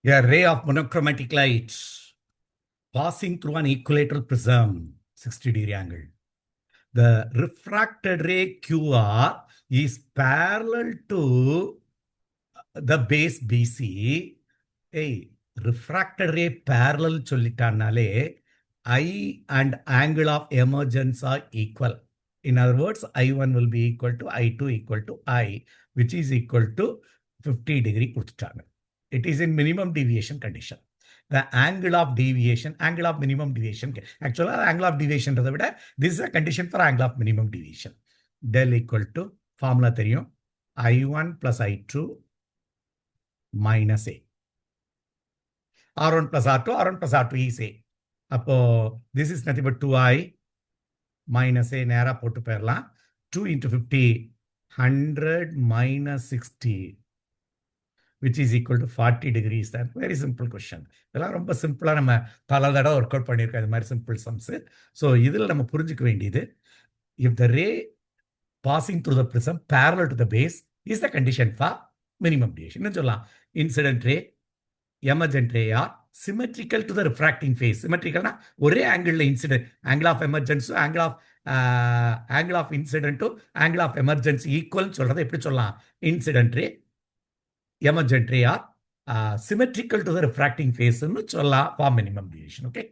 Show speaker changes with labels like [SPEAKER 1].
[SPEAKER 1] A ray of monochromatic light passing through an equilateral prism, 60-degree angle. The refracted ray QR is parallel to the base BC. Refracted ray parallel சொல்லிட்டானாலே I and angle of emergence are equal. In other words, I1 will be equal to I2 equal to I, which is equal to 50 degree கொடுத்துட்டாங்க. It is in minimum deviation condition. The angle of deviation, angle of minimum deviation, actually angle of deviation விட this is a condition for angle of minimum deviation. Del equal to formula தெரியும் I1 plus I2 minus A. R1 plus R2, R1 plus R2 is A. அப்போ this is nothing but 2I minus A நேரா போட்டு போயிடலாம். 2 into 50, 100 minus 60, which is equal to 40 degrees. That very simple question. இதெல்லாம் ரொம்ப சிம்பிளா நம்ம பல தடவை ஒர்க் அவுட் பண்ணியிருக்கோம் இது மாதிரி சிம்பிள் சம்ஸ். ஸோ இதில் நம்ம புரிஞ்சுக்க வேண்டியது, if the ray passing through the prism parallel to the base is the condition for minimum deviation. என்ன சொல்லலாம், incident ray, emergent ray are symmetrical to the refracting phase. Symmetricalனா ஒரே angle incident, angle of emergence angle of incident to angle of emergency equal சொல்றதை எப்படி சொல்லலாம், incident ray, emergent ray are symmetrical to the refracting phase ன்னு சொல்லலாம் for minimum deviation. Okay.